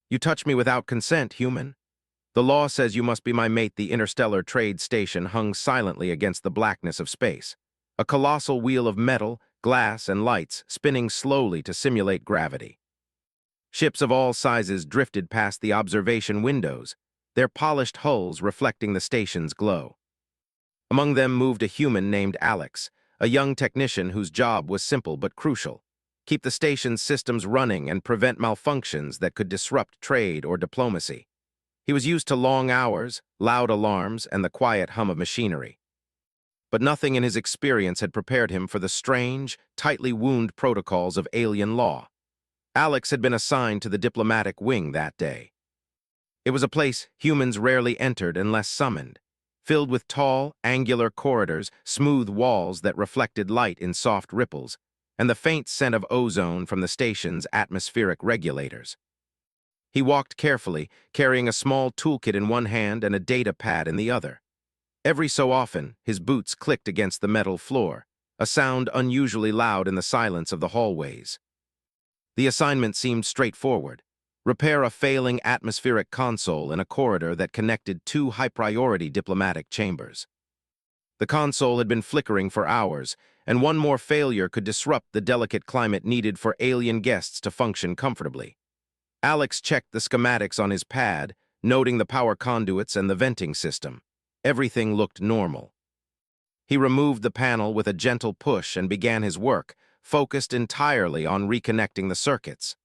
You touch me without consent, human. The law says you must be my mate. The interstellar trade station hung silently against the blackness of space. A colossal wheel of metal, glass, and lights spinning slowly to simulate gravity. Ships of all sizes drifted past the observation windows, their polished hulls reflecting the station's glow. Among them moved a human named Alex, a young technician whose job was simple but crucial: keep the station's systems running and prevent malfunctions that could disrupt trade or diplomacy. He was used to long hours, loud alarms, and the quiet hum of machinery. But nothing in his experience had prepared him for the strange, tightly wound protocols of alien law. Alex had been assigned to the diplomatic wing that day. It was a place humans rarely entered unless summoned, filled with tall, angular corridors, smooth walls that reflected light in soft ripples, and the faint scent of ozone from the station's atmospheric regulators. He walked carefully, carrying a small toolkit in one hand and a data pad in the other. Every so often, his boots clicked against the metal floor, a sound unusually loud in the silence of the hallways. The assignment seemed straightforward: repair a failing atmospheric console in a corridor that connected two high-priority diplomatic chambers. The console had been flickering for hours, and one more failure could disrupt the delicate climate needed for alien guests to function comfortably. Alex checked the schematics on his pad, noting the power conduits and the venting system. Everything looked normal. He removed the panel with a gentle push and began his work, focused entirely on reconnecting the circuits.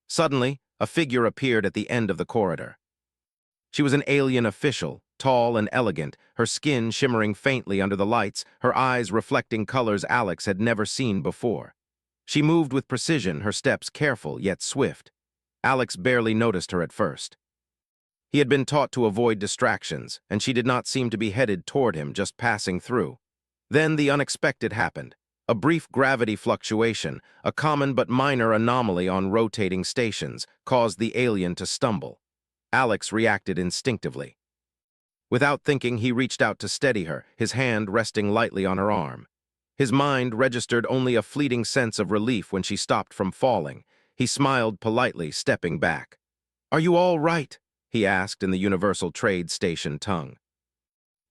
Suddenly, a figure appeared at the end of the corridor. She was an alien official, tall and elegant, her skin shimmering faintly under the lights, her eyes reflecting colors Alex had never seen before. She moved with precision, her steps careful yet swift. Alex barely noticed her at first. He had been taught to avoid distractions, and she did not seem to be headed toward him, just passing through. Then the unexpected happened. A brief gravity fluctuation, a common but minor anomaly on rotating stations, caused the alien to stumble. Alex reacted instinctively. Without thinking, he reached out to steady her, his hand resting lightly on her arm. His mind registered only a fleeting sense of relief when she stopped from falling. He smiled politely, stepping back. "Are you all right?" he asked in the Universal Trade Station tongue.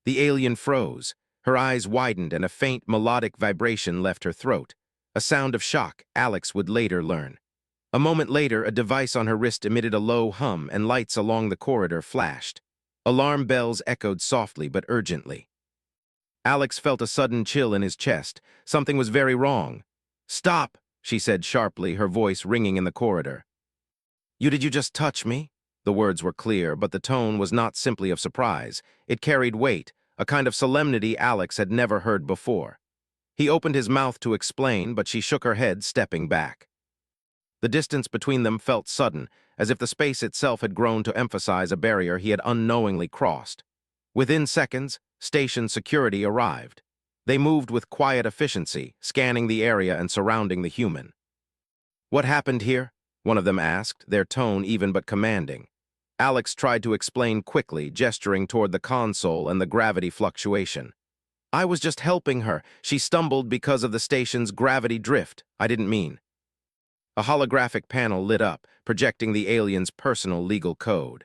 The alien froze. Her eyes widened and a faint melodic vibration left her throat, a sound of shock Alex would later learn. A moment later, a device on her wrist emitted a low hum and lights along the corridor flashed. Alarm bells echoed softly but urgently. Alex felt a sudden chill in his chest. Something was very wrong. "Stop!" she said sharply, her voice ringing in the corridor. Did you just touch me?" The words were clear, but the tone was not simply of surprise. It carried weight, a kind of solemnity Alex had never heard before. He opened his mouth to explain, but she shook her head, stepping back. The distance between them felt sudden, as if the space itself had grown to emphasize a barrier he had unknowingly crossed. Within seconds, station security arrived. They moved with quiet efficiency, scanning the area and surrounding the human. "What happened here?" one of them asked, their tone even but commanding. Alex tried to explain quickly, gesturing toward the console and the gravity fluctuation. "I was just helping her. She stumbled because of the station's gravity drift. I didn't mean." A holographic panel lit up, projecting the alien's personal legal code.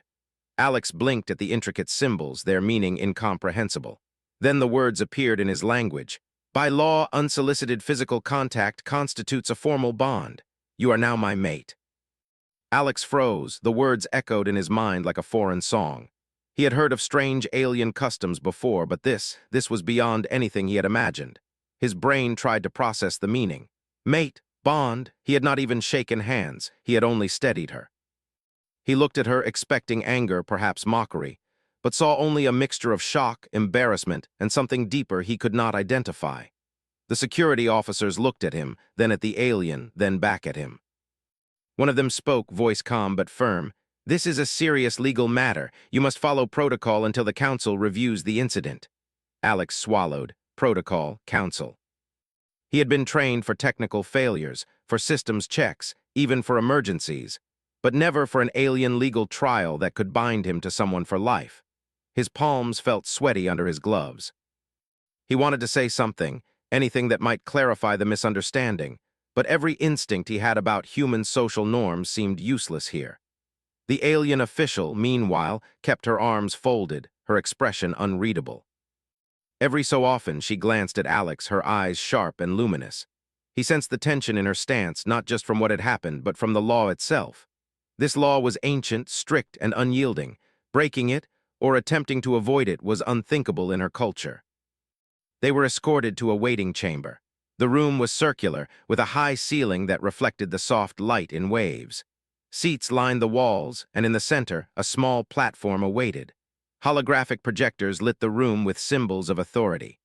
Alex blinked at the intricate symbols, their meaning incomprehensible. Then the words appeared in his language. "By law, unsolicited physical contact constitutes a formal bond. You are now my mate." Alex froze. The words echoed in his mind like a foreign song. He had heard of strange alien customs before, but this was beyond anything he had imagined. His brain tried to process the meaning. Mate, bond, he had not even shaken hands. He had only steadied her. He looked at her, expecting anger, perhaps mockery, but saw only a mixture of shock, embarrassment, and something deeper he could not identify. The security officers looked at him, then at the alien, then back at him. One of them spoke, voice calm but firm. "This is a serious legal matter. You must follow protocol until the council reviews the incident." Alex swallowed. Protocol, council. He had been trained for technical failures, for systems checks, even for emergencies, but never for an alien legal trial that could bind him to someone for life. His palms felt sweaty under his gloves. He wanted to say something, anything that might clarify the misunderstanding, but every instinct he had about human social norms seemed useless here. The alien official, meanwhile, kept her arms folded, her expression unreadable. Every so often she glanced at Alex, her eyes sharp and luminous. He sensed the tension in her stance, not just from what had happened, but from the law itself. This law was ancient, strict, and unyielding. Breaking it, or attempting to avoid it, was unthinkable in her culture. They were escorted to a waiting chamber. The room was circular, with a high ceiling that reflected the soft light in waves. Seats lined the walls, and in the center, a small platform awaited. Holographic projectors lit the room with symbols of authority.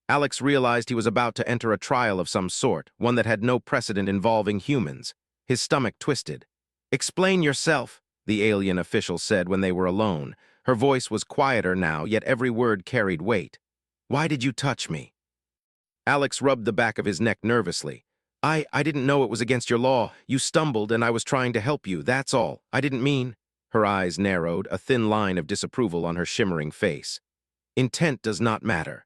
Alex realized he was about to enter a trial of some sort, one that had no precedent involving humans. His stomach twisted. "Explain yourself," the alien official said when they were alone. Her voice was quieter now, yet every word carried weight. "Why did you touch me?" Alex rubbed the back of his neck nervously. I didn't know it was against your law. You stumbled and I was trying to help you, that's all. I didn't mean—" Her eyes narrowed, a thin line of disapproval on her shimmering face. "Intent does not matter.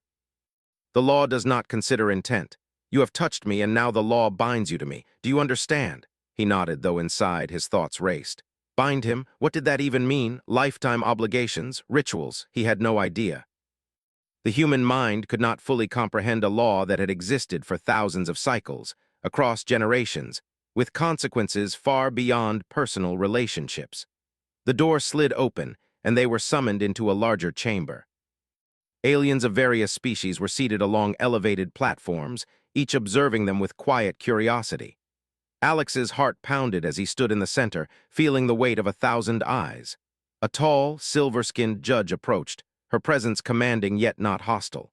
The law does not consider intent. You have touched me and now the law binds you to me. Do you understand?" He nodded, though inside his thoughts raced. Bind him? What did that even mean? Lifetime obligations? Rituals? He had no idea. The human mind could not fully comprehend a law that had existed for thousands of cycles, across generations, with consequences far beyond personal relationships. The door slid open, and they were summoned into a larger chamber. Aliens of various species were seated along elevated platforms, each observing them with quiet curiosity. Alex's heart pounded as he stood in the center, feeling the weight of 1,000 eyes. A tall, silver-skinned judge approached, her presence commanding yet not hostile.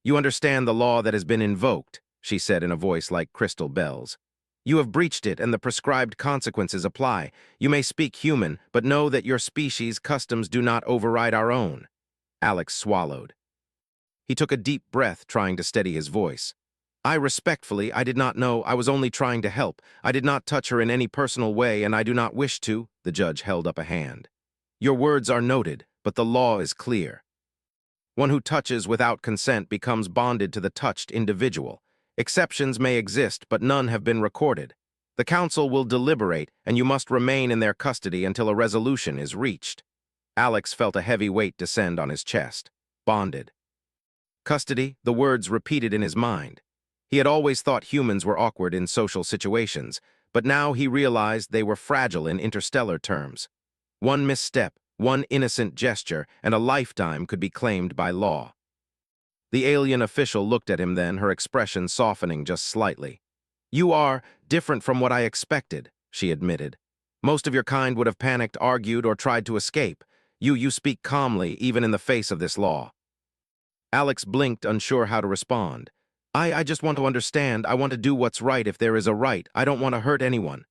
"You understand the law that has been invoked," she said in a voice like crystal bells. "You have breached it and the prescribed consequences apply. You may speak human, but know that your species' customs do not override our own." Alex swallowed. He took a deep breath, trying to steady his voice. I did not know. I was only trying to help. I did not touch her in any personal way, and I do not wish to." The judge held up a hand. "Your words are noted, but the law is clear. One who touches without consent becomes bonded to the touched individual. Exceptions may exist, but none have been recorded. The council will deliberate, and you must remain in their custody until a resolution is reached." Alex felt a heavy weight descend on his chest. Bonded. Custody, the words repeated in his mind. He had always thought humans were awkward in social situations, but now he realized they were fragile in interstellar terms. One misstep, one innocent gesture, and a lifetime could be claimed by law. The alien official looked at him then, her expression softening just slightly. "You are different from what I expected," she admitted. "Most of your kind would have panicked, argued, or tried to escape. You speak calmly, even in the face of this law." Alex blinked, unsure how to respond. I just want to understand. I want to do what's right if there is a right. I don't want to hurt anyone."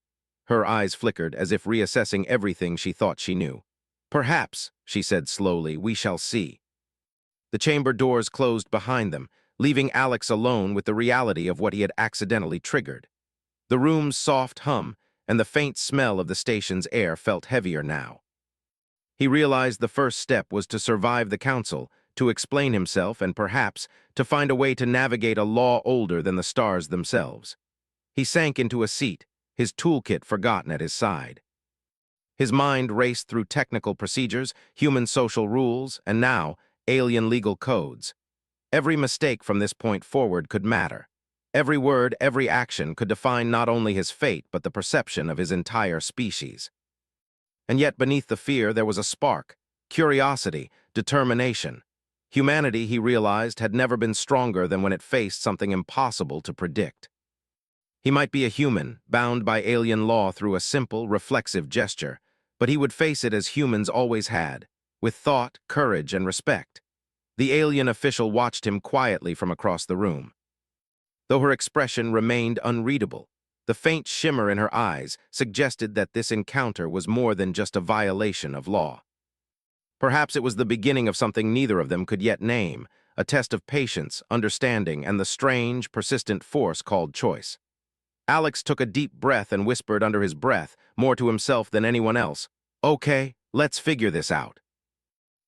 Her eyes flickered, as if reassessing everything she thought she knew. "Perhaps," she said slowly, "we shall see." The chamber doors closed behind them, leaving Alex alone with the reality of what he had accidentally triggered. The room's soft hum and the faint smell of the station's air felt heavier now. He realized the first step was to survive the council, to explain himself, and perhaps to find a way to navigate a law older than the stars themselves. He sank into a seat, his toolkit forgotten at his side. His mind raced through technical procedures, human social rules, and now, alien legal codes. Every mistake from this point forward could matter. Every word, every action could define not only his fate, but the perception of his entire species. And yet beneath the fear there was a spark, curiosity, determination. Humanity, he realized, had never been stronger than when it faced something impossible to predict. He might be a human, bound by alien law through a simple, reflexive gesture, but he would face it as humans always had, with thought, courage, and respect. The alien official watched him quietly from across the room. Though her expression remained unreadable, the faint shimmer in her eyes suggested that this encounter was more than just a violation of law. Perhaps it was the beginning of something neither of them could yet name, a test of patience, understanding, and the strange, persistent force called choice. Alex took a deep breath and whispered under his breath, more to himself than anyone else, "Okay, let's figure this out."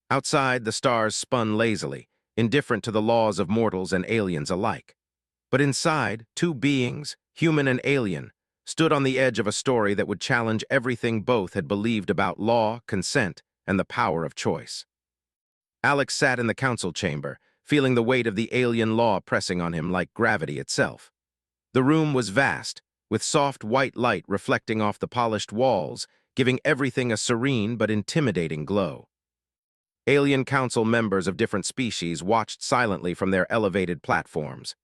Outside, the stars spun lazily, indifferent to the laws of mortals and aliens alike. But inside, two beings, human and alien, stood on the edge of a story that would challenge everything both had believed about law, consent, and the power of choice. Alex sat in the council chamber, feeling the weight of the alien law pressing on him like gravity itself. The room was vast, with soft white light reflecting off the polished walls, giving everything a serene but intimidating glow. Alien council members of different species watched silently from their elevated platforms.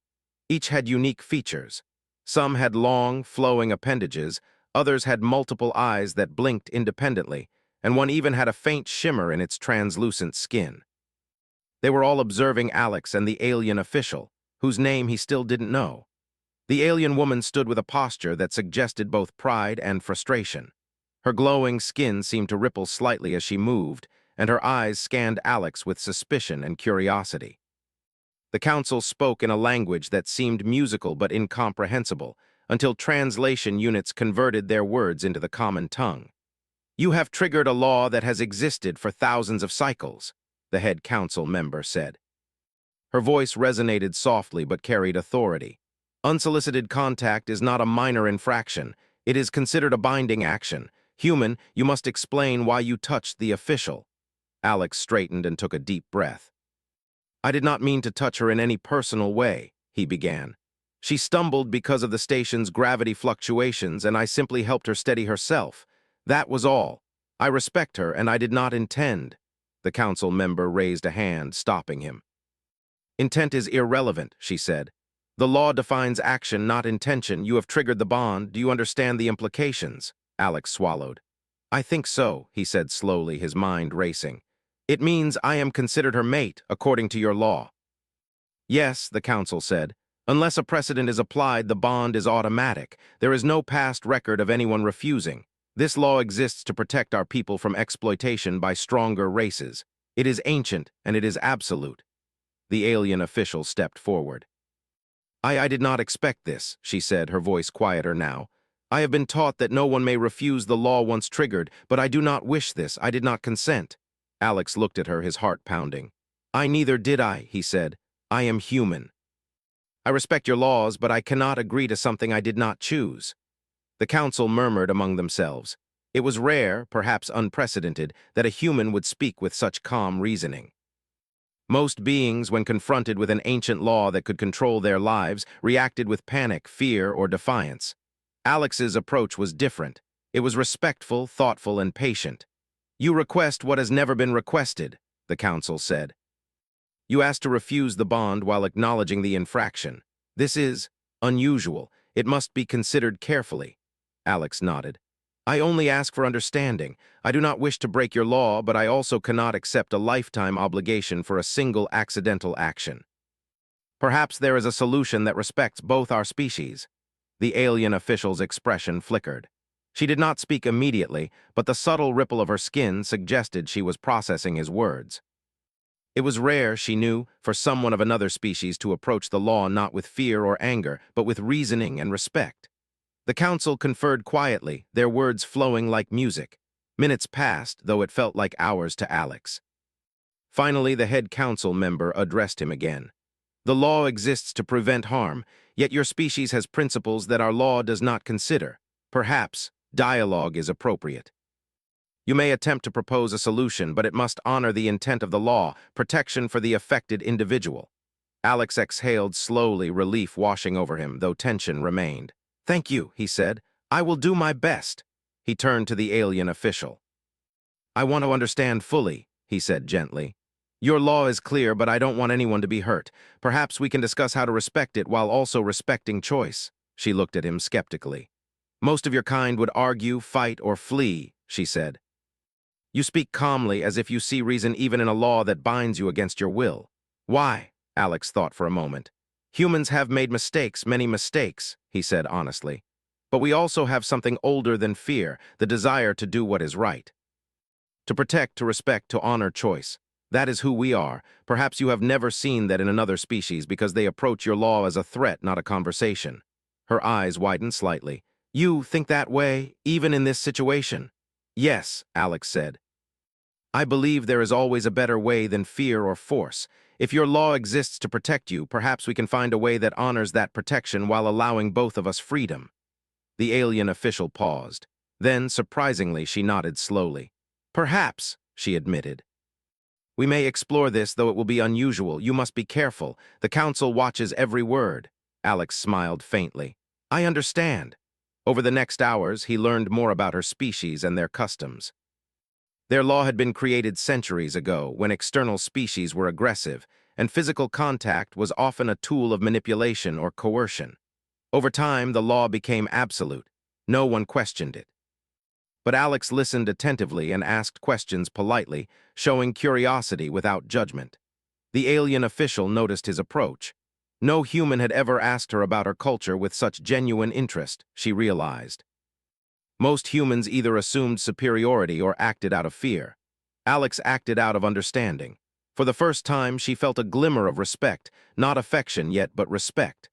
Each had unique features. Some had long, flowing appendages, others had multiple eyes that blinked independently, and one even had a faint shimmer in its translucent skin. They were all observing Alex and the alien official, whose name he still didn't know. The alien woman stood with a posture that suggested both pride and frustration. Her glowing skin seemed to ripple slightly as she moved, and her eyes scanned Alex with suspicion and curiosity. The council spoke in a language that seemed musical but incomprehensible, until translation units converted their words into the common tongue. "You have triggered a law that has existed for thousands of cycles," the head council member said. Her voice resonated softly but carried authority. "Unsolicited contact is not a minor infraction. It is considered a binding action. Human, you must explain why you touched the official." Alex straightened and took a deep breath. "I did not mean to touch her in any personal way," he began. "She stumbled because of the station's gravity fluctuations, and I simply helped her steady herself. That was all. I respect her, and I did not intend." The council member raised a hand, stopping him. "Intent is irrelevant," she said. "The law defines action, not intention. You have triggered the bond. Do you understand the implications?" Alex swallowed. "I think so," he said slowly, his mind racing. "It means I am considered her mate, according to your law." "Yes," the council said. "Unless a precedent is applied, the bond is automatic. There is no past record of anyone refusing. This law exists to protect our people from exploitation by stronger races. It is ancient, and it is absolute." The alien official stepped forward. I did not expect this," she said, her voice quieter now. "I have been taught that no one may refuse the law once triggered, but I do not wish this. I did not consent." Alex looked at her, his heart pounding. Neither did I," he said. "I am human. I respect your laws, but I cannot agree to something I did not choose." The council murmured among themselves. It was rare, perhaps unprecedented, that a human would speak with such calm reasoning. Most beings, when confronted with an ancient law that could control their lives, reacted with panic, fear, or defiance. Alex's approach was different. It was respectful, thoughtful, and patient. "You request what has never been requested," the council said. "You ask to refuse the bond while acknowledging the infraction. This is unusual. It must be considered carefully." Alex nodded. "I only ask for understanding. I do not wish to break your law, but I also cannot accept a lifetime obligation for a single accidental action. Perhaps there is a solution that respects both our species." The alien official's expression flickered. She did not speak immediately, but the subtle ripple of her skin suggested she was processing his words. It was rare, she knew, for someone of another species to approach the law not with fear or anger, but with reasoning and respect. The council conferred quietly, their words flowing like music. Minutes passed, though it felt like hours to Alex. Finally, the head council member addressed him again. "The law exists to prevent harm, yet your species has principles that our law does not consider. Perhaps dialogue is appropriate. You may attempt to propose a solution, but it must honor the intent of the law, protection for the affected individual." Alex exhaled slowly, relief washing over him, though tension remained. "Thank you," he said. "I will do my best." He turned to the alien official. "I want to understand fully," he said gently. "Your law is clear, but I don't want anyone to be hurt. Perhaps we can discuss how to respect it while also respecting choice." She looked at him skeptically. "Most of your kind would argue, fight, or flee," she said. "You speak calmly, as if you see reason even in a law that binds you against your will." "Why?" Alex thought for a moment. "Humans have made mistakes, many mistakes," he said honestly. "But we also have something older than fear, the desire to do what is right. To protect, to respect, to honor choice. That is who we are. Perhaps you have never seen that in another species because they approach your law as a threat, not a conversation." Her eyes widened slightly. "You think that way, even in this situation?" "Yes," Alex said. "I believe there is always a better way than fear or force. If your law exists to protect you, perhaps we can find a way that honors that protection while allowing both of us freedom." The alien official paused. Then, surprisingly, she nodded slowly. Perhaps, she admitted. We may explore this, though it will be unusual. You must be careful. The council watches every word. Alex smiled faintly. I understand. Over the next hours, he learned more about her species and their customs. Their law had been created centuries ago, when external species were aggressive, and physical contact was often a tool of manipulation or coercion. Over time, the law became absolute. No one questioned it. But Alex listened attentively and asked questions politely, showing curiosity without judgment. The alien official noticed his approach. No human had ever asked her about her culture with such genuine interest, she realized. Most humans either assumed superiority or acted out of fear. Alex acted out of understanding. For the first time, she felt a glimmer of respect, not affection yet, but respect.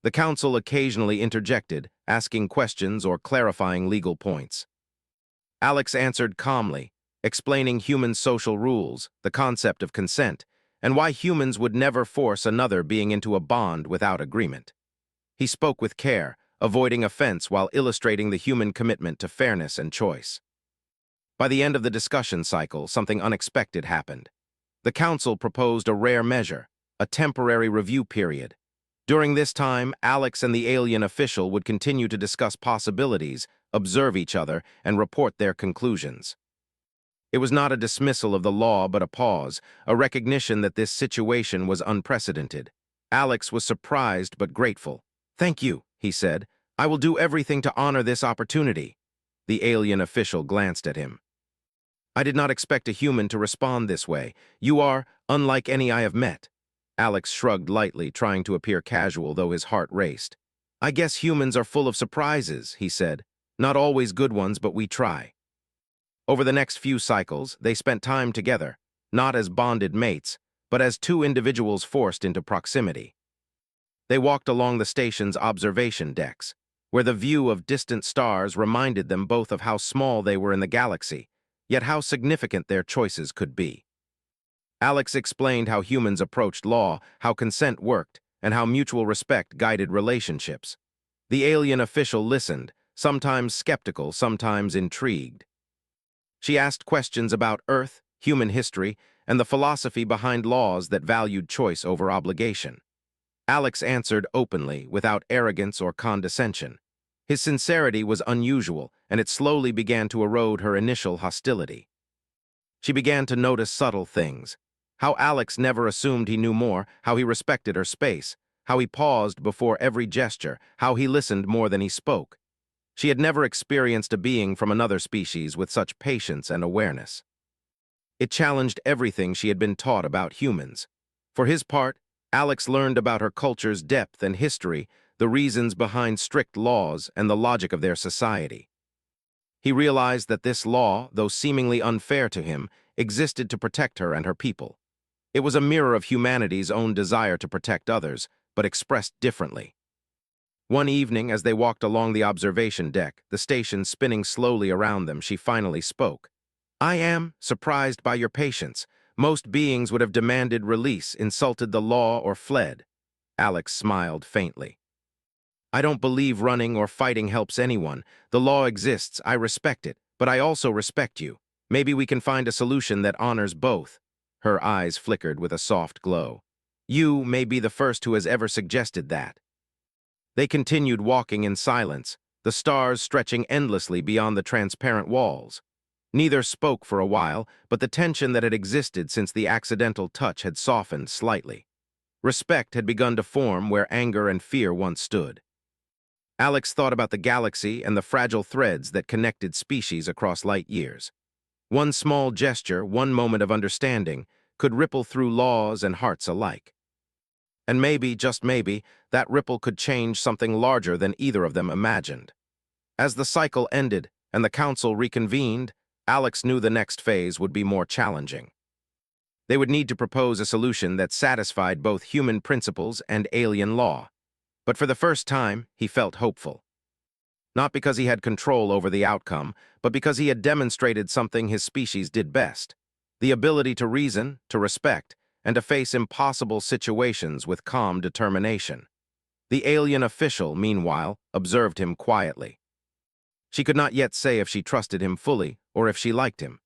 The council occasionally interjected, asking questions or clarifying legal points. Alex answered calmly, explaining human social rules, the concept of consent, and why humans would never force another being into a bond without agreement. He spoke with care, avoiding offense while illustrating the human commitment to fairness and choice. By the end of the discussion cycle, something unexpected happened. The council proposed a rare measure, a temporary review period. During this time, Alex and the alien official would continue to discuss possibilities, observe each other, and report their conclusions. It was not a dismissal of the law, but a pause, a recognition that this situation was unprecedented. Alex was surprised but grateful. Thank you, he said. I will do everything to honor this opportunity. The alien official glanced at him. I did not expect a human to respond this way. You are unlike any I have met. Alex shrugged lightly, trying to appear casual, though his heart raced. I guess humans are full of surprises, he said. Not always good ones, but we try. Over the next few cycles, they spent time together, not as bonded mates, but as two individuals forced into proximity. They walked along the station's observation decks, where the view of distant stars reminded them both of how small they were in the galaxy, yet how significant their choices could be. Alex explained how humans approached law, how consent worked, and how mutual respect guided relationships. The alien official listened, sometimes skeptical, sometimes intrigued. She asked questions about Earth, human history, and the philosophy behind laws that valued choice over obligation. Alex answered openly, without arrogance or condescension. His sincerity was unusual, and it slowly began to erode her initial hostility. She began to notice subtle things. How Alex never assumed he knew more, how he respected her space, how he paused before every gesture, how he listened more than he spoke. She had never experienced a being from another species with such patience and awareness. It challenged everything she had been taught about humans. For his part, Alex learned about her culture's depth and history, the reasons behind strict laws, and the logic of their society. He realized that this law, though seemingly unfair to him, existed to protect her and her people. It was a mirror of humanity's own desire to protect others, but expressed differently. One evening, as they walked along the observation deck, the station spinning slowly around them, she finally spoke. I am surprised by your patience. Most beings would have demanded release, insulted the law, or fled. Alex smiled faintly. I don't believe running or fighting helps anyone. The law exists, I respect it, but I also respect you. Maybe we can find a solution that honors both. Her eyes flickered with a soft glow. You may be the first who has ever suggested that. They continued walking in silence, the stars stretching endlessly beyond the transparent walls. Neither spoke for a while, but the tension that had existed since the accidental touch had softened slightly. Respect had begun to form where anger and fear once stood. Alex thought about the galaxy and the fragile threads that connected species across light years. One small gesture, one moment of understanding, could ripple through laws and hearts alike. And maybe, just maybe, that ripple could change something larger than either of them imagined. As the cycle ended and the council reconvened, Alex knew the next phase would be more challenging. They would need to propose a solution that satisfied both human principles and alien law. But for the first time, he felt hopeful. Not because he had control over the outcome, but because he had demonstrated something his species did best: the ability to reason, to respect, and to face impossible situations with calm determination. The alien official, meanwhile, observed him quietly. She could not yet say if she trusted him fully or if she liked him.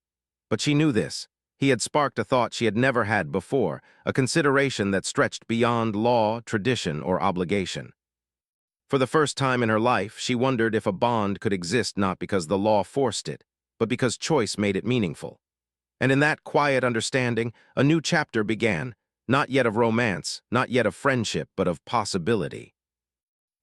But she knew this. He had sparked a thought she had never had before, a consideration that stretched beyond law, tradition, or obligation. For the first time in her life, she wondered if a bond could exist not because the law forced it, but because choice made it meaningful. And in that quiet understanding, a new chapter began, not yet of romance, not yet of friendship, but of possibility.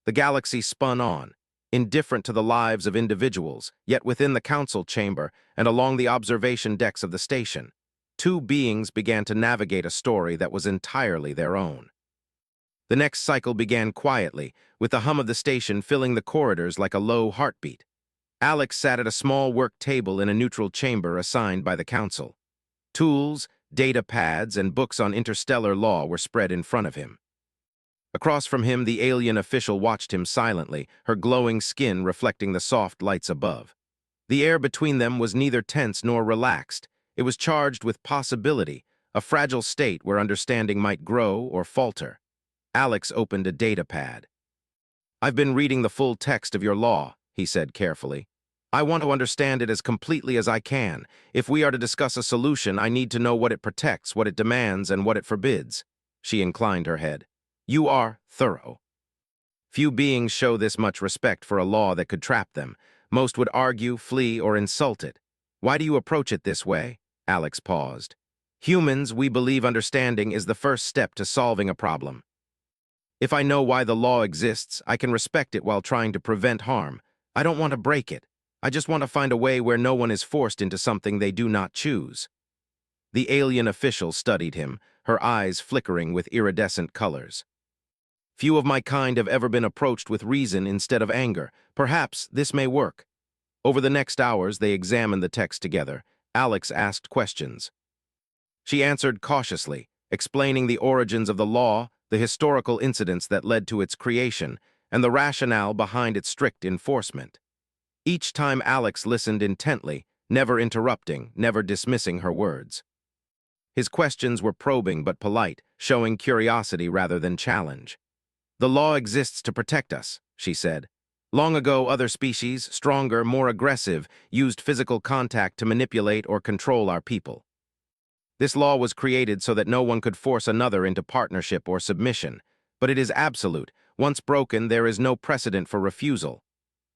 The galaxy spun on, indifferent to the lives of individuals, yet within the council chamber and along the observation decks of the station, two beings began to navigate a story that was entirely their own. The next cycle began quietly, with the hum of the station filling the corridors like a low heartbeat. Alex sat at a small work table in a neutral chamber assigned by the council. Tools, data pads, and books on interstellar law were spread in front of him. Across from him, the alien official watched him silently, her glowing skin reflecting the soft lights above. The air between them was neither tense nor relaxed. It was charged with possibility, a fragile state where understanding might grow or falter. Alex opened a data pad. "I've been reading the full text of your law," he said carefully. "I want to understand it as completely as I can. If we are to discuss a solution, I need to know what it protects, what it demands, and what it forbids." She inclined her head. "You are thorough." Few beings show this much respect for a law that could trap them. Most would argue, flee, or insult it. "Why do you approach it this way?" Alex paused. "Humans, we believe understanding is the first step to solving a problem. If I know why the law exists, I can respect it while trying to prevent harm. I don't want to break it. I just want to find a way where no one is forced into something they do not choose." The alien official studied him, her eyes flickering with iridescent colors. "Few of my kind have ever been approached with reason instead of anger. Perhaps this may work." Over the next hours, they examined the text together. Alex asked questions. She answered cautiously, explaining the origins of the law, the historical incidents that led to its creation, and the rationale behind its strict enforcement. Each time Alex listened intently, never interrupting, never dismissing her words. His questions were probing but polite, showing curiosity rather than challenge. "The law exists to protect us," she said. "Long ago, other species, stronger, more aggressive, used physical contact to manipulate or control our people. This law was created so that no one could force another into partnership or submission, but it is absolute. Once broken, there is no precedent for refusal."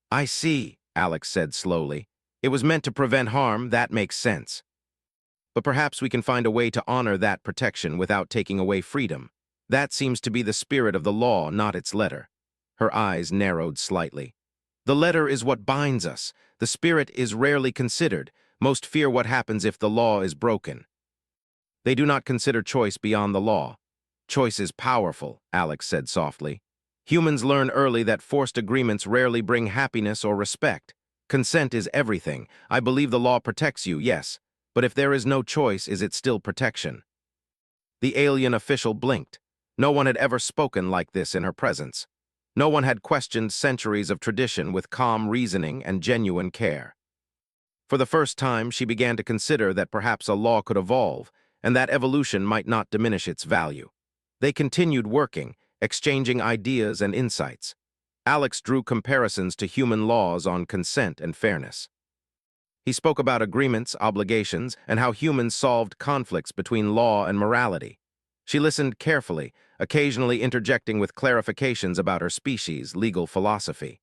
"I see," Alex said slowly. "It was meant to prevent harm, that makes sense. But perhaps we can find a way to honor that protection without taking away freedom. That seems to be the spirit of the law, not its letter." Her eyes narrowed slightly. "The letter is what binds us. The spirit is rarely considered. Most fear what happens if the law is broken. They do not consider choice beyond the law." "Choice is powerful," Alex said softly. "Humans learn early that forced agreements rarely bring happiness or respect. Consent is everything. I believe the law protects you, yes, but if there is no choice, is it still protection?" The alien official blinked. No one had ever spoken like this in her presence. No one had questioned centuries of tradition with calm reasoning and genuine care. For the first time, she began to consider that perhaps a law could evolve, and that evolution might not diminish its value. They continued working, exchanging ideas and insights. Alex drew comparisons to human laws on consent and fairness. He spoke about agreements, obligations, and how humans solved conflicts between law and morality. She listened carefully, occasionally interjecting with clarifications about her species' legal philosophy.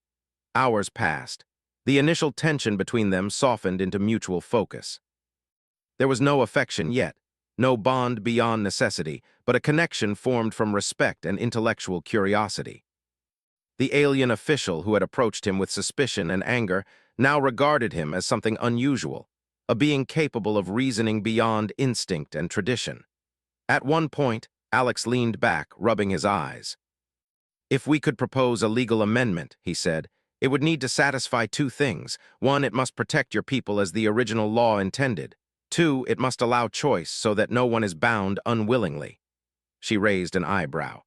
Hours passed. The initial tension between them softened into mutual focus. There was no affection yet, no bond beyond necessity, but a connection formed from respect and intellectual curiosity. The alien official who had approached him with suspicion and anger now regarded him as something unusual, a being capable of reasoning beyond instinct and tradition. At one point, Alex leaned back, rubbing his eyes. "If we could propose a legal amendment," he said, "it would need to satisfy two things. One, it must protect your people as the original law intended. Two, it must allow choice so that no one is bound unwillingly." She raised an eyebrow.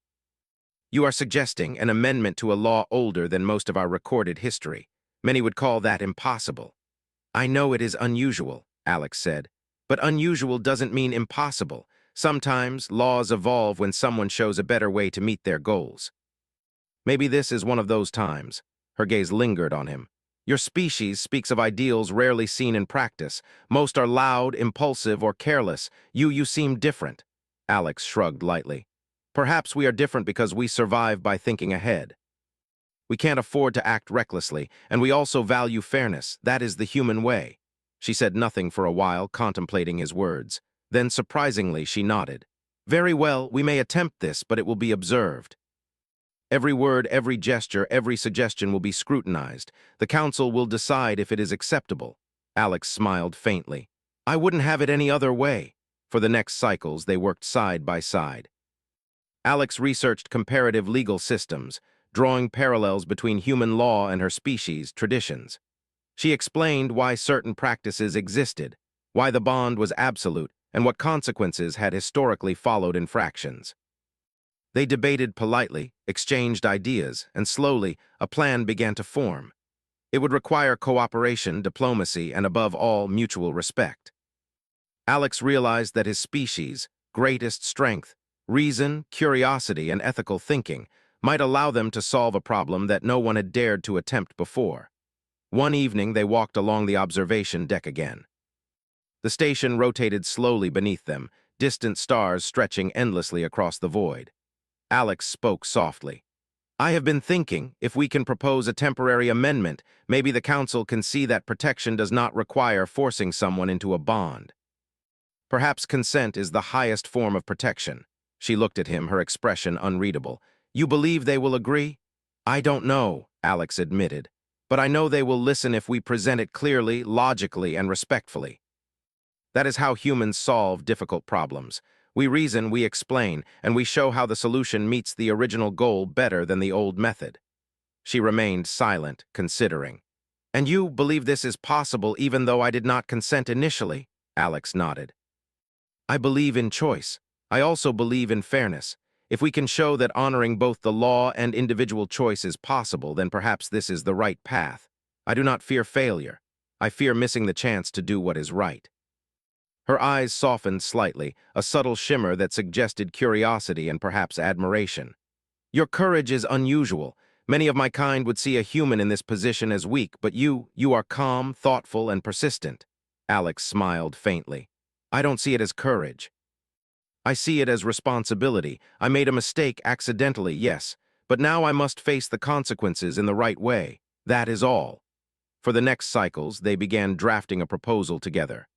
"You are suggesting an amendment to a law older than most of our recorded history. Many would call that impossible." "I know it is unusual," Alex said, "but unusual doesn't mean impossible. Sometimes laws evolve when someone shows a better way to meet their goals. Maybe this is one of those times." Her gaze lingered on him. Your species speaks of ideals rarely seen in practice. Most are loud, impulsive, or careless. You seem different. Alex shrugged lightly. Perhaps we are different because we survive by thinking ahead. We can't afford to act recklessly, and we also value fairness. That is the human way. She said nothing for a while, contemplating his words. Then, surprisingly, she nodded. Very well, we may attempt this, but it will be observed. Every word, every gesture, every suggestion will be scrutinized. The council will decide if it is acceptable. Alex smiled faintly. I wouldn't have it any other way. For the next cycles, they worked side by side. Alex researched comparative legal systems, drawing parallels between human law and her species' traditions. She explained why certain practices existed, why the bond was absolute, and what consequences had historically followed infractions. They debated politely, exchanged ideas, and slowly, a plan began to form. It would require cooperation, diplomacy, and above all, mutual respect. Alex realized that his species' greatest strength, reason, curiosity, and ethical thinking, might allow them to solve a problem that no one had dared to attempt before. One evening, they walked along the observation deck again. The station rotated slowly beneath them, distant stars stretching endlessly across the void. Alex spoke softly. I have been thinking, if we can propose a temporary amendment, maybe the council can see that protection does not require forcing someone into a bond. Perhaps consent is the highest form of protection. She looked at him, her expression unreadable. You believe they will agree? I don't know, Alex admitted. But I know they will listen if we present it clearly, logically, and respectfully. That is how humans solve difficult problems. We reason, we explain, and we show how the solution meets the original goal better than the old method. She remained silent, considering. And you believe this is possible even though I did not consent initially? Alex nodded. I believe in choice. I also believe in fairness. If we can show that honoring both the law and individual choice is possible, then perhaps this is the right path. I do not fear failure. I fear missing the chance to do what is right. Her eyes softened slightly, a subtle shimmer that suggested curiosity and perhaps admiration. Your courage is unusual. Many of my kind would see a human in this position as weak, but you are calm, thoughtful, and persistent. Alex smiled faintly. I don't see it as courage. I see it as responsibility. I made a mistake accidentally, yes, but now I must face the consequences in the right way. That is all. For the next cycles, they began drafting a proposal together.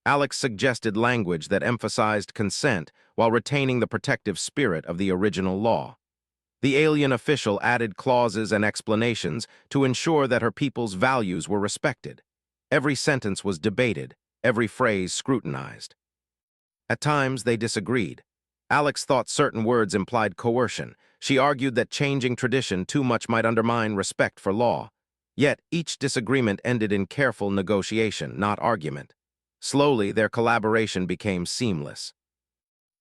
Alex suggested language that emphasized consent while retaining the protective spirit of the original law. The alien official added clauses and explanations to ensure that her people's values were respected. Every sentence was debated, every phrase scrutinized. At times, they disagreed. Alex thought certain words implied coercion. She argued that changing tradition too much might undermine respect for law. Yet, each disagreement ended in careful negotiation, not argument. Slowly, their collaboration became seamless.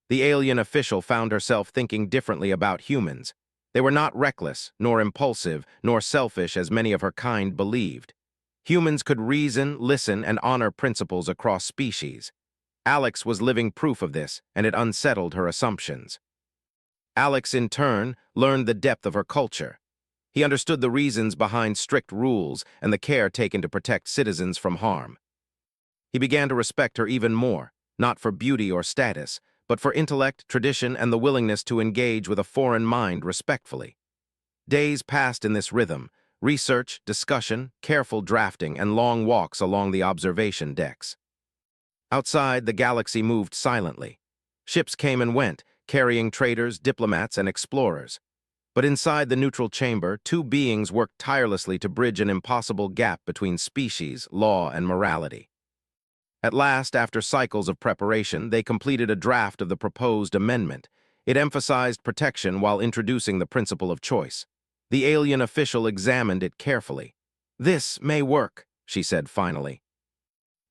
The alien official found herself thinking differently about humans. They were not reckless, nor impulsive, nor selfish as many of her kind believed. Humans could reason, listen, and honor principles across species. Alex was living proof of this, and it unsettled her assumptions. Alex, in turn, learned the depth of her culture. He understood the reasons behind strict rules and the care taken to protect citizens from harm. He began to respect her even more, not for beauty or status, but for intellect, tradition, and the willingness to engage with a foreign mind respectfully. Days passed in this rhythm: research, discussion, careful drafting, and long walks along the observation decks. Outside, the galaxy moved silently. Ships came and went, carrying traders, diplomats, and explorers. But inside the neutral chamber, two beings worked tirelessly to bridge an impossible gap between species, law, and morality. At last, after cycles of preparation, they completed a draft of the proposed amendment. It emphasized protection while introducing the principle of choice. The alien official examined it carefully. This may work, she said finally.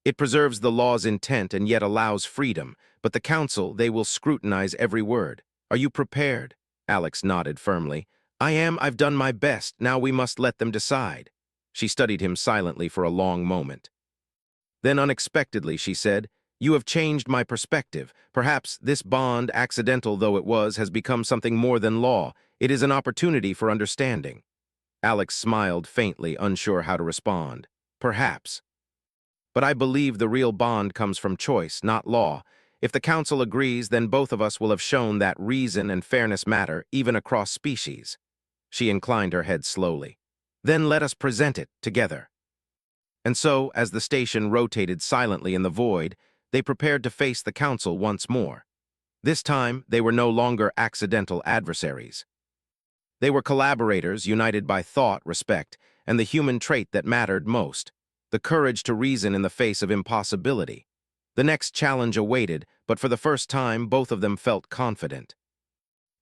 It preserves the law's intent and yet allows freedom, but the council, they will scrutinize every word. Are you prepared? Alex nodded firmly. I am. I've done my best. Now we must let them decide. She studied him silently for a long moment. Then unexpectedly, she said, You have changed my perspective. Perhaps this bond, accidental though it was, has become something more than law. It is an opportunity for understanding. Alex smiled faintly, unsure how to respond. Perhaps. But I believe the real bond comes from choice, not law. If the council agrees, then both of us will have shown that reason and fairness matter, even across species. She inclined her head slowly. Then let us present it together. And so, as the station rotated silently in the void, they prepared to face the council once more. This time, they were no longer accidental adversaries. They were collaborators united by thought, respect, and the human trait that mattered most, the courage to reason in the face of impossibility. The next challenge awaited, but for the first time, both of them felt confident.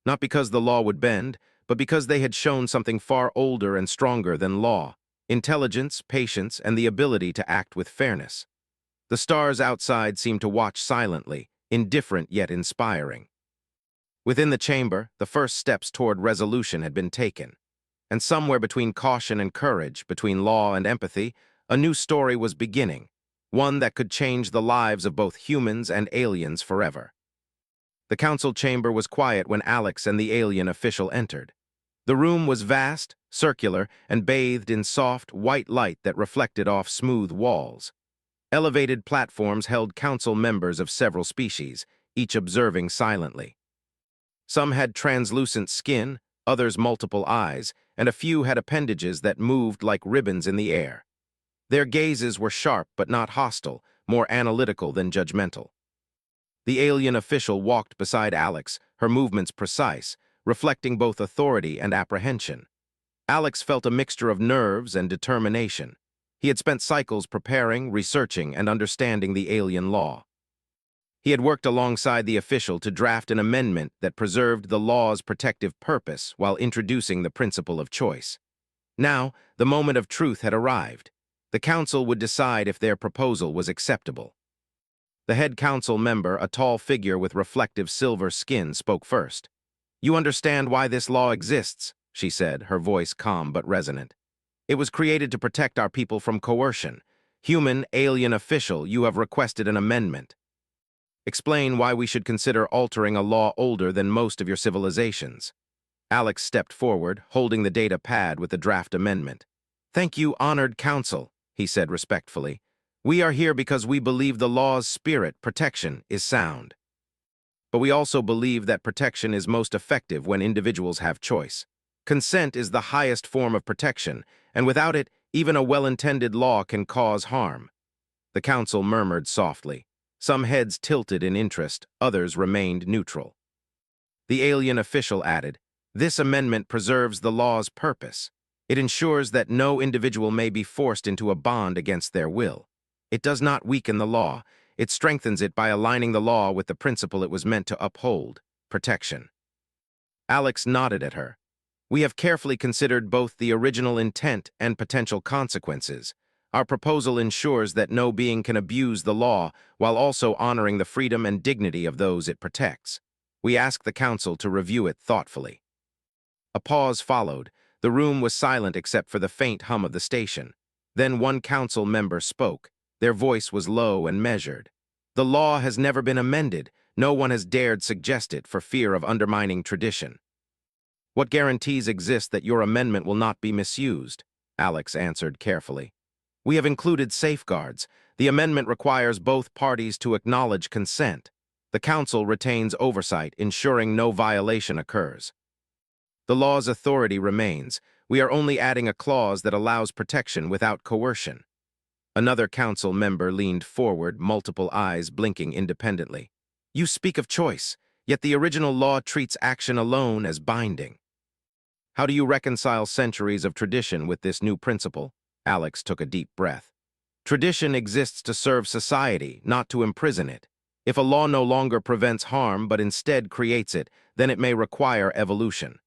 Not because the law would bend, but because they had shown something far older and stronger than law: intelligence, patience, and the ability to act with fairness. The stars outside seemed to watch silently, indifferent yet inspiring. Within the chamber, the first steps toward resolution had been taken. And somewhere between caution and courage, between law and empathy, a new story was beginning, one that could change the lives of both humans and aliens forever. The council chamber was quiet when Alex and the alien official entered. The room was vast, circular, and bathed in soft, white light that reflected off smooth walls. Elevated platforms held council members of several species, each observing silently. Some had translucent skin, others multiple eyes, and a few had appendages that moved like ribbons in the air. Their gazes were sharp but not hostile, more analytical than judgmental. The alien official walked beside Alex, her movements precise, reflecting both authority and apprehension. Alex felt a mixture of nerves and determination. He had spent cycles preparing, researching, and understanding the alien law. He had worked alongside the official to draft an amendment that preserved the law's protective purpose while introducing the principle of choice. Now, the moment of truth had arrived. The council would decide if their proposal was acceptable. The head council member, a tall figure with reflective silver skin, spoke first. "You understand why this law exists," she said, her voice calm but resonant. "It was created to protect our people from coercion. Human, alien official, you have requested an amendment. Explain why we should consider altering a law older than most of your civilizations." Alex stepped forward, holding the data pad with the draft amendment. "Thank you, honored council," he said respectfully. "We are here because we believe the law's spirit, protection, is sound. But we also believe that protection is most effective when individuals have choice. Consent is the highest form of protection, and without it, even a well-intended law can cause harm." The council murmured softly. Some heads tilted in interest, others remained neutral. The alien official added, "This amendment preserves the law's purpose. It ensures that no individual may be forced into a bond against their will. It does not weaken the law. It strengthens it by aligning the law with the principle it was meant to uphold: protection." Alex nodded at her. "We have carefully considered both the original intent and potential consequences. Our proposal ensures that no being can abuse the law while also honoring the freedom and dignity of those it protects. We ask the council to review it thoughtfully." A pause followed. The room was silent except for the faint hum of the station. Then one council member spoke. Their voice was low and measured. "The law has never been amended. No one has dared suggest it for fear of undermining tradition." "What guarantees exist that your amendment will not be misused?" Alex answered carefully. "We have included safeguards. The amendment requires both parties to acknowledge consent. The council retains oversight, ensuring no violation occurs. The law's authority remains. We are only adding a clause that allows protection without coercion." Another council member leaned forward, multiple eyes blinking independently. "You speak of choice, yet the original law treats action alone as binding. How do you reconcile centuries of tradition with this new principle?" Alex took a deep breath. "Tradition exists to serve society, not to imprison it. If a law no longer prevents harm but instead creates it, then it may require evolution.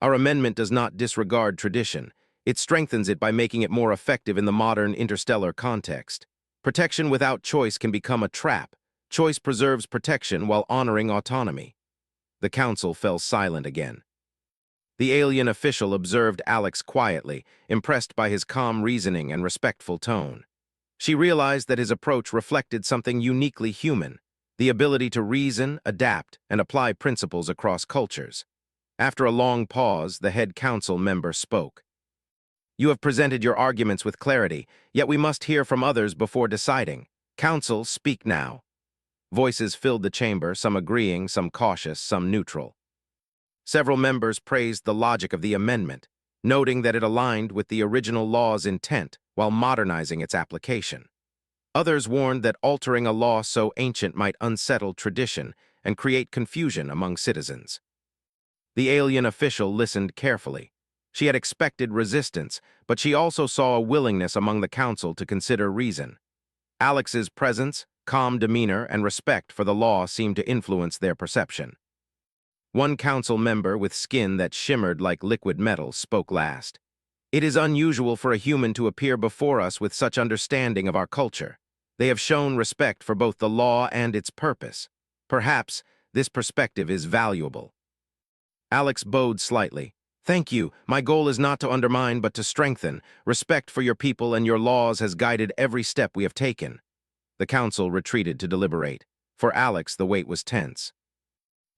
Our amendment does not disregard tradition. It strengthens it by making it more effective in the modern interstellar context. Protection without choice can become a trap. Choice preserves protection while honoring autonomy." The council fell silent again. The alien official observed Alex quietly, impressed by his calm reasoning and respectful tone. She realized that his approach reflected something uniquely human: the ability to reason, adapt, and apply principles across cultures. After a long pause, the head council member spoke. You have presented your arguments with clarity, yet we must hear from others before deciding. Council, speak now. Voices filled the chamber, some agreeing, some cautious, some neutral. Several members praised the logic of the amendment, noting that it aligned with the original law's intent while modernizing its application. Others warned that altering a law so ancient might unsettle tradition and create confusion among citizens. The alien official listened carefully. She had expected resistance, but she also saw a willingness among the council to consider reason. Alex's presence, calm demeanor, and respect for the law seemed to influence their perception. One council member with skin that shimmered like liquid metal spoke last. It is unusual for a human to appear before us with such understanding of our culture. They have shown respect for both the law and its purpose. Perhaps this perspective is valuable. Alex bowed slightly. Thank you. My goal is not to undermine but to strengthen. Respect for your people and your laws has guided every step we have taken. The council retreated to deliberate. For Alex, the wait was tense.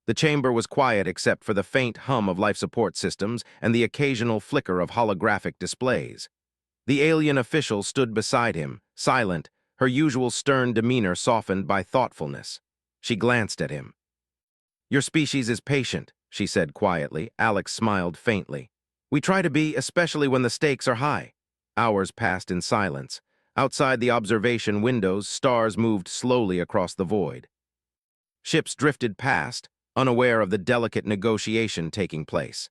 The chamber was quiet except for the faint hum of life support systems and the occasional flicker of holographic displays. The alien official stood beside him, silent, her usual stern demeanor softened by thoughtfulness. She glanced at him. Your species is patient, she said quietly. Alex smiled faintly. We try to be, especially when the stakes are high. Hours passed in silence. Outside the observation windows, stars moved slowly across the void. Ships drifted past, unaware of the delicate negotiation taking place.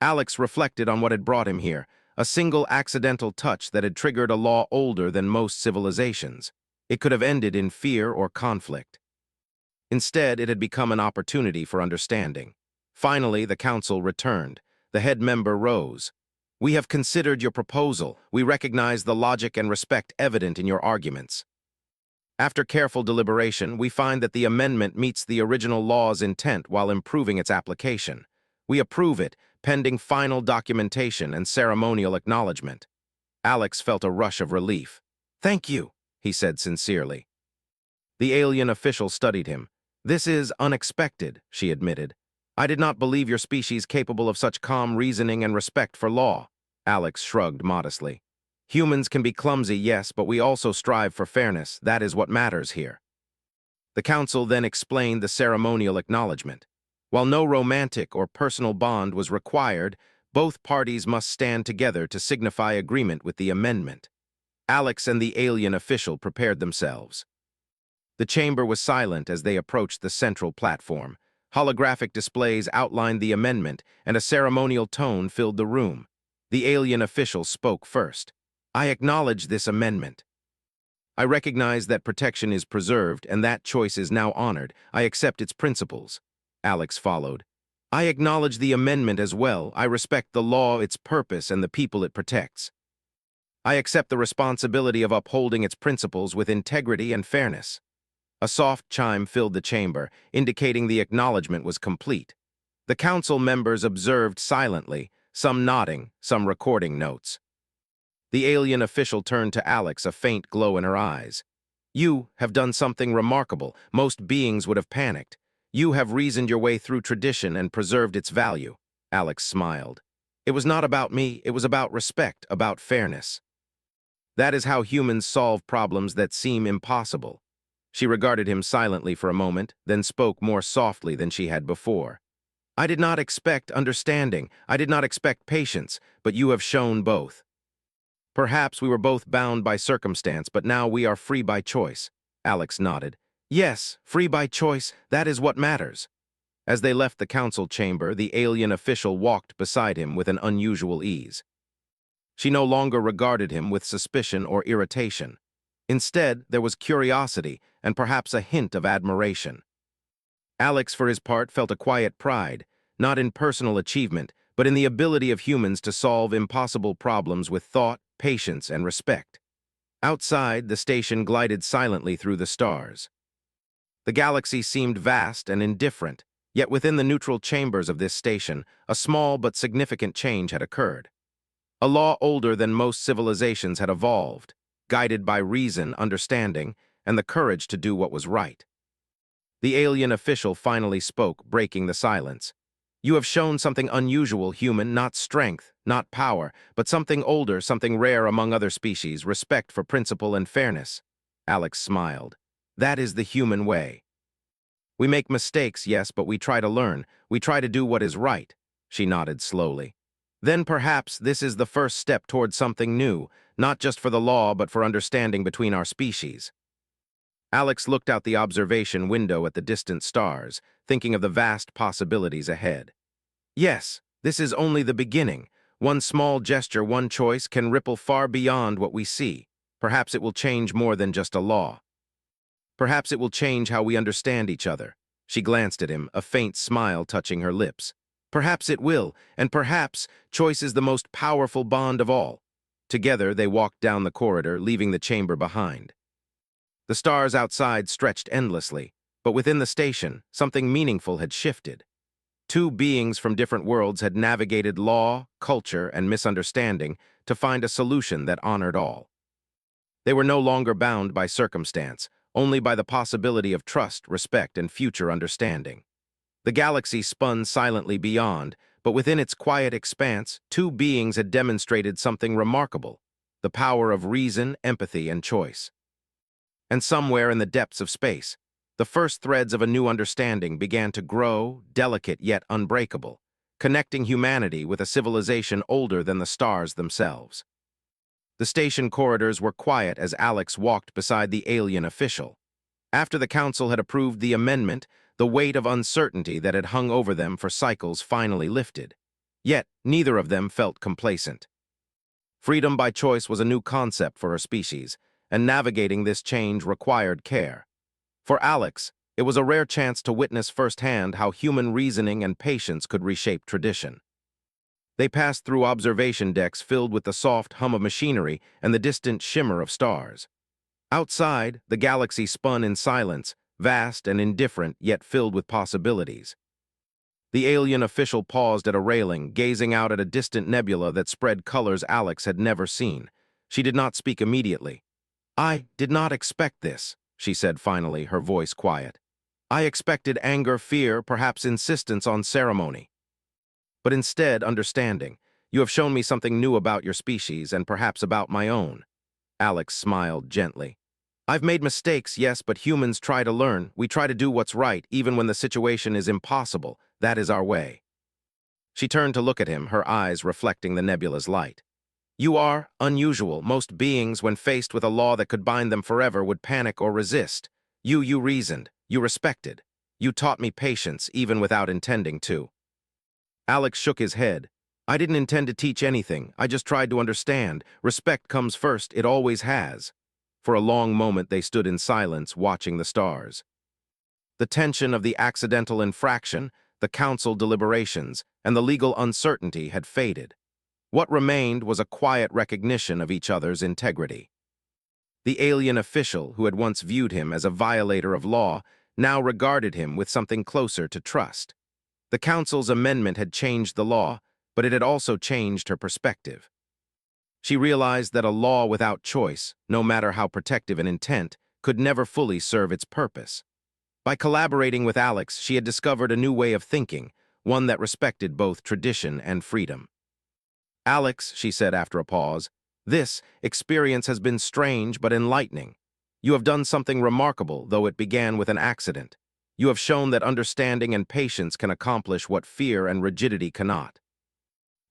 Alex reflected on what had brought him here, a single accidental touch that had triggered a law older than most civilizations. It could have ended in fear or conflict. Instead, it had become an opportunity for understanding. Finally, the council returned. The head member rose. We have considered your proposal. We recognize the logic and respect evident in your arguments. After careful deliberation, we find that the amendment meets the original law's intent while improving its application. We approve it, pending final documentation and ceremonial acknowledgement. Alex felt a rush of relief. Thank you, he said sincerely. The alien official studied him. This is unexpected, she admitted. I did not believe your species capable of such calm reasoning and respect for law. Alex shrugged modestly. Humans can be clumsy, yes, but we also strive for fairness. That is what matters here. The council then explained the ceremonial acknowledgement. While no romantic or personal bond was required, both parties must stand together to signify agreement with the amendment. Alex and the alien official prepared themselves. The chamber was silent as they approached the central platform. Holographic displays outlined the amendment, and a ceremonial tone filled the room. The alien official spoke first. I acknowledge this amendment. I recognize that protection is preserved and that choice is now honored. I accept its principles. Alex followed. I acknowledge the amendment as well. I respect the law, its purpose, and the people it protects. I accept the responsibility of upholding its principles with integrity and fairness. A soft chime filled the chamber, indicating the acknowledgement was complete. The council members observed silently, some nodding, some recording notes. The alien official turned to Alex, a faint glow in her eyes. You have done something remarkable. Most beings would have panicked. You have reasoned your way through tradition and preserved its value. Alex smiled. It was not about me, it was about respect, about fairness. That is how humans solve problems that seem impossible. She regarded him silently for a moment, then spoke more softly than she had before. I did not expect understanding, I did not expect patience, but you have shown both. Perhaps we were both bound by circumstance, but now we are free by choice. Alex nodded. Yes, free by choice, that is what matters. As they left the council chamber, the alien official walked beside him with an unusual ease. She no longer regarded him with suspicion or irritation. Instead, there was curiosity and perhaps a hint of admiration. Alex, for his part, felt a quiet pride, not in personal achievement, but in the ability of humans to solve impossible problems with thought, patience, and respect. Outside, the station glided silently through the stars. The galaxy seemed vast and indifferent, yet within the neutral chambers of this station, a small but significant change had occurred. A law older than most civilizations had evolved, guided by reason, understanding, and the courage to do what was right. The alien official finally spoke, breaking the silence. You have shown something unusual, human, not strength, not power, but something older, something rare among other species, respect for principle and fairness. Alex smiled. That is the human way. We make mistakes, yes, but we try to learn. We try to do what is right. She nodded slowly. Then perhaps this is the first step toward something new, not just for the law, but for understanding between our species. Alex looked out the observation window at the distant stars, thinking of the vast possibilities ahead. Yes, this is only the beginning. One small gesture, one choice can ripple far beyond what we see. Perhaps it will change more than just a law. Perhaps it will change how we understand each other. She glanced at him, a faint smile touching her lips. Perhaps it will, and perhaps choice is the most powerful bond of all. Together, they walked down the corridor, leaving the chamber behind. The stars outside stretched endlessly, but within the station, something meaningful had shifted. Two beings from different worlds had navigated law, culture, and misunderstanding to find a solution that honored all. They were no longer bound by circumstance, only by the possibility of trust, respect, and future understanding. The galaxy spun silently beyond, but within its quiet expanse, two beings had demonstrated something remarkable: the power of reason, empathy, and choice. And somewhere in the depths of space, the first threads of a new understanding began to grow, delicate yet unbreakable, connecting humanity with a civilization older than the stars themselves. The station corridors were quiet as Alex walked beside the alien official. After the council had approved the amendment, the weight of uncertainty that had hung over them for cycles finally lifted. Yet, neither of them felt complacent. Freedom by choice was a new concept for her species, and navigating this change required care. For Alex, it was a rare chance to witness firsthand how human reasoning and patience could reshape tradition. They passed through observation decks filled with the soft hum of machinery and the distant shimmer of stars. Outside, the galaxy spun in silence, vast and indifferent, yet filled with possibilities. The alien official paused at a railing, gazing out at a distant nebula that spread colors Alex had never seen. She did not speak immediately. "I did not expect this," she said finally, her voice quiet. "I expected anger, fear, perhaps insistence on ceremony. But instead, understanding. You have shown me something new about your species and perhaps about my own." Alex smiled gently. "I've made mistakes, yes, but humans try to learn. We try to do what's right, even when the situation is impossible. That is our way." She turned to look at him, her eyes reflecting the nebula's light. "You are unusual. Most beings, when faced with a law that could bind them forever, would panic or resist. You reasoned. You respected. You taught me patience, even without intending to." Alex shook his head. "I didn't intend to teach anything. I just tried to understand. Respect comes first. It always has." For a long moment they stood in silence, watching the stars. The tension of the accidental infraction, the council deliberations, and the legal uncertainty had faded. What remained was a quiet recognition of each other's integrity. The alien official, who had once viewed him as a violator of law, now regarded him with something closer to trust. The council's amendment had changed the law, but it had also changed her perspective. She realized that a law without choice, no matter how protective in intent, could never fully serve its purpose. By collaborating with Alex, she had discovered a new way of thinking, one that respected both tradition and freedom. "Alex," she said after a pause, "this experience has been strange but enlightening. You have done something remarkable, though it began with an accident. You have shown that understanding and patience can accomplish what fear and rigidity cannot."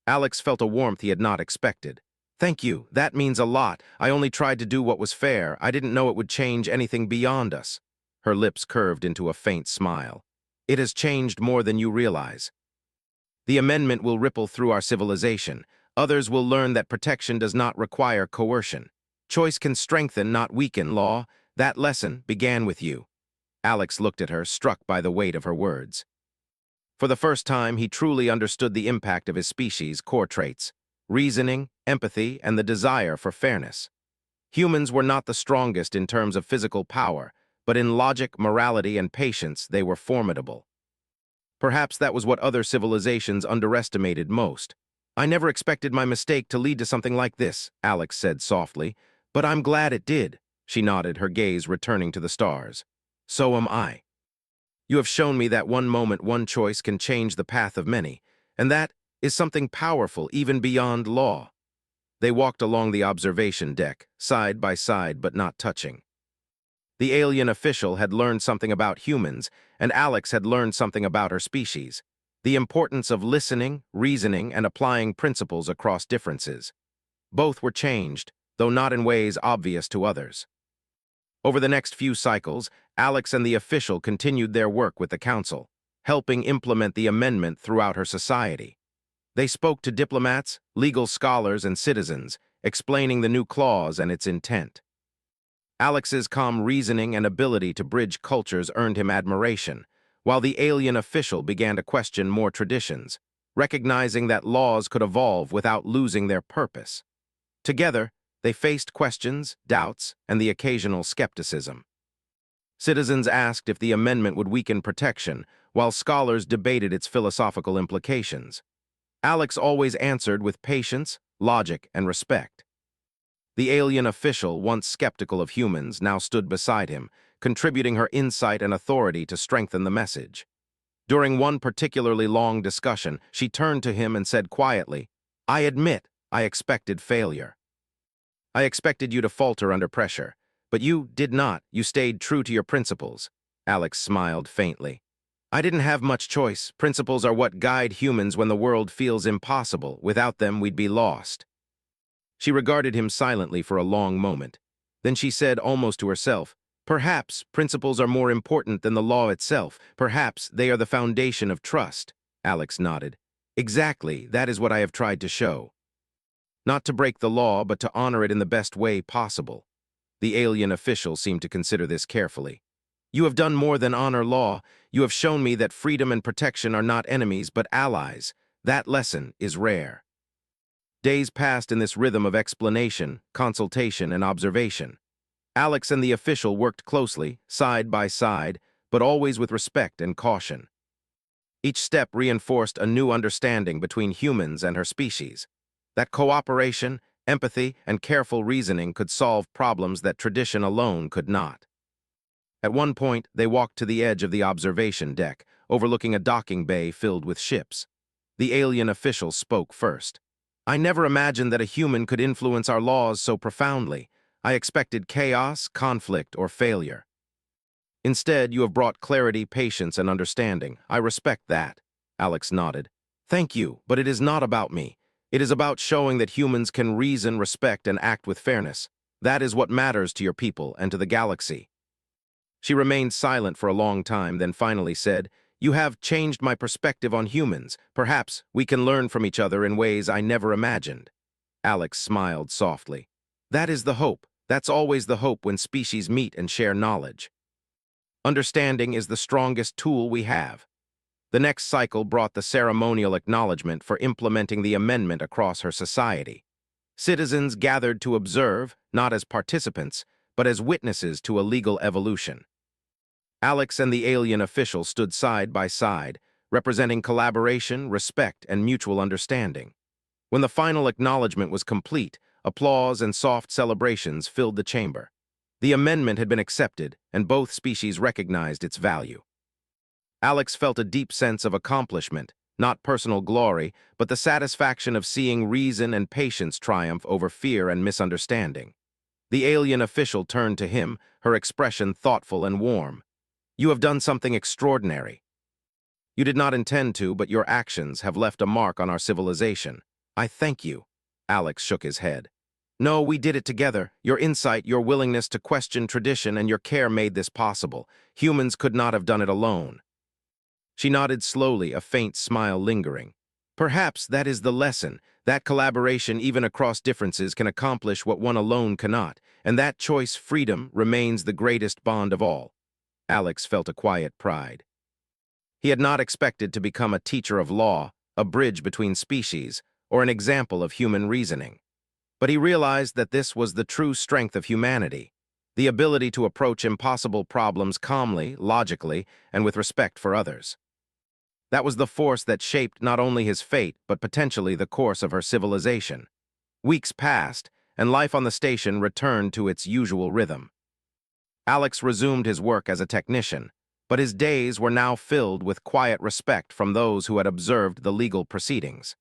Alex felt a warmth he had not expected. "Thank you, that means a lot. I only tried to do what was fair. I didn't know it would change anything beyond us." Her lips curved into a faint smile. "It has changed more than you realize. The amendment will ripple through our civilization. Others will learn that protection does not require coercion. Choice can strengthen, not weaken, law. That lesson began with you." Alex looked at her, struck by the weight of her words. For the first time, he truly understood the impact of his species' core traits: reasoning, empathy, and the desire for fairness. Humans were not the strongest in terms of physical power, but in logic, morality, and patience, they were formidable. Perhaps that was what other civilizations underestimated most. "I never expected my mistake to lead to something like this," Alex said softly, "but I'm glad it did." She nodded, her gaze returning to the stars. "So am I." You have shown me that one moment, one choice can change the path of many, and that is something powerful even beyond law. They walked along the observation deck, side by side but not touching. The alien official had learned something about humans, and Alex had learned something about her species. The importance of listening, reasoning, and applying principles across differences. Both were changed, though not in ways obvious to others. Over the next few cycles, Alex and the official continued their work with the council, helping implement the amendment throughout her society. They spoke to diplomats, legal scholars, and citizens, explaining the new clause and its intent. Alex's calm reasoning and ability to bridge cultures earned him admiration, while the alien official began to question more traditions, recognizing that laws could evolve without losing their purpose. Together, they faced questions, doubts, and the occasional skepticism. Citizens asked if the amendment would weaken protection, while scholars debated its philosophical implications. Alex always answered with patience, logic, and respect. The alien official, once skeptical of humans, now stood beside him, contributing her insight and authority to strengthen the message. During one particularly long discussion, she turned to him and said quietly, "I admit, I expected failure. I expected you to falter under pressure, but you did not. You stayed true to your principles." Alex smiled faintly. "I didn't have much choice. Principles are what guide humans when the world feels impossible. Without them, we'd be lost." She regarded him silently for a long moment. Then she said, almost to herself, "Perhaps principles are more important than the law itself. Perhaps they are the foundation of trust." Alex nodded. "Exactly, that is what I have tried to show. Not to break the law, but to honor it in the best way possible." The alien official seemed to consider this carefully. "You have done more than honor law. You have shown me that freedom and protection are not enemies, but allies. That lesson is rare." Days passed in this rhythm of explanation, consultation, and observation. Alex and the official worked closely, side by side, but always with respect and caution. Each step reinforced a new understanding between humans and her species. That cooperation, empathy, and careful reasoning could solve problems that tradition alone could not. At one point, they walked to the edge of the observation deck, overlooking a docking bay filled with ships. The alien official spoke first. "I never imagined that a human could influence our laws so profoundly. I expected chaos, conflict, or failure. Instead, you have brought clarity, patience, and understanding. I respect that." Alex nodded. "Thank you, but it is not about me. It is about showing that humans can reason, respect, and act with fairness. That is what matters to your people and to the galaxy." She remained silent for a long time, then finally said, "You have changed my perspective on humans. Perhaps we can learn from each other in ways I never imagined." Alex smiled softly. "That is the hope. That's always the hope when species meet and share knowledge. Understanding is the strongest tool we have." The next cycle brought the ceremonial acknowledgement for implementing the amendment across her society. Citizens gathered to observe, not as participants, but as witnesses to a legal evolution. Alex and the alien official stood side by side, representing collaboration, respect, and mutual understanding. When the final acknowledgement was complete, applause and soft celebrations filled the chamber. The amendment had been accepted, and both species recognized its value. Alex felt a deep sense of accomplishment, not personal glory, but the satisfaction of seeing reason and patience triumph over fear and misunderstanding. The alien official turned to him, her expression thoughtful and warm. "You have done something extraordinary. You did not intend to, but your actions have left a mark on our civilization. I thank you." Alex shook his head. "No, we did it together. Your insight, your willingness to question tradition, and your care made this possible. Humans could not have done it alone." She nodded slowly, a faint smile lingering. "Perhaps that is the lesson. That collaboration, even across differences, can accomplish what one alone cannot, and that choice, freedom, remains the greatest bond of all." Alex felt a quiet pride. He had not expected to become a teacher of law, a bridge between species, or an example of human reasoning. But he realized that this was the true strength of humanity, the ability to approach impossible problems calmly, logically, and with respect for others. That was the force that shaped not only his fate, but potentially the course of her civilization. Weeks passed, and life on the station returned to its usual rhythm. Alex resumed his work as a technician, but his days were now filled with quiet respect from those who had observed the legal proceedings.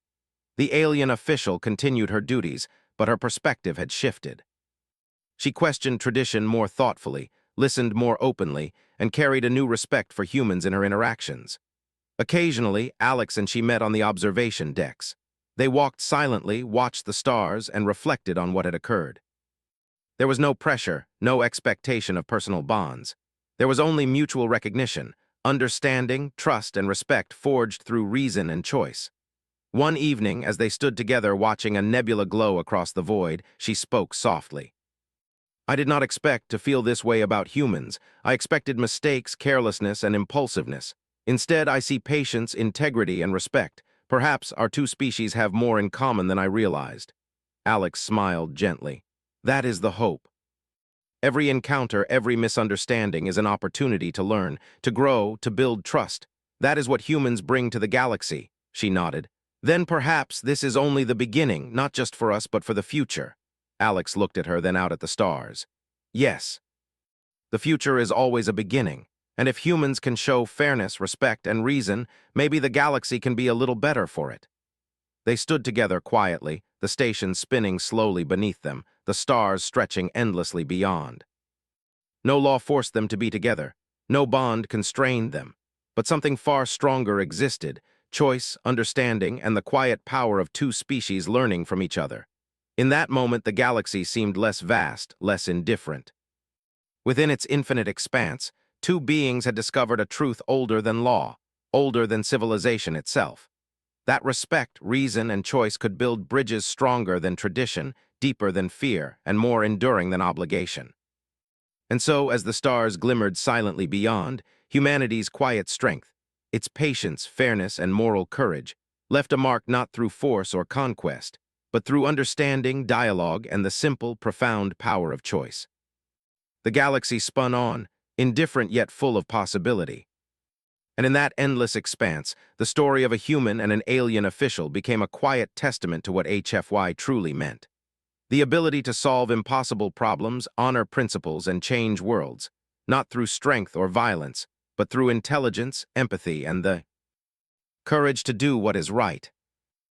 The alien official continued her duties, but her perspective had shifted. She questioned tradition more thoughtfully, listened more openly, and carried a new respect for humans in her interactions. Occasionally, Alex and she met on the observation decks. They walked silently, watched the stars, and reflected on what had occurred. There was no pressure, no expectation of personal bonds. There was only mutual recognition, understanding, trust, and respect forged through reason and choice. One evening, as they stood together watching a nebula glow across the void, she spoke softly. "I did not expect to feel this way about humans. I expected mistakes, carelessness, and impulsiveness. Instead, I see patience, integrity, and respect. Perhaps our two species have more in common than I realized." Alex smiled gently. "That is the hope. Every encounter, every misunderstanding is an opportunity to learn, to grow, to build trust. That is what humans bring to the galaxy," she nodded. "Then perhaps this is only the beginning, not just for us, but for the future." Alex looked at her, then out at the stars. "Yes, the future is always a beginning, and if humans can show fairness, respect, and reason, maybe the galaxy can be a little better for it." They stood together quietly, the station spinning slowly beneath them, the stars stretching endlessly beyond. No law forced them to be together. No bond constrained them. But something far stronger existed: choice, understanding, and the quiet power of two species learning from each other. In that moment, the galaxy seemed less vast, less indifferent. Within its infinite expanse, two beings had discovered a truth older than law, older than civilization itself. That respect, reason, and choice could build bridges stronger than tradition, deeper than fear, and more enduring than obligation. And so, as the stars glimmered silently beyond, humanity's quiet strength, its patience, fairness, and moral courage, left a mark not through force or conquest, but through understanding, dialogue, and the simple, profound power of choice. The galaxy spun on, indifferent yet full of possibility. And in that endless expanse, the story of a human and an alien official became a quiet testament to what HFY truly meant. The ability to solve impossible problems, honor principles, and change worlds, not through strength or violence, but through intelligence, empathy, and the courage to do what is right.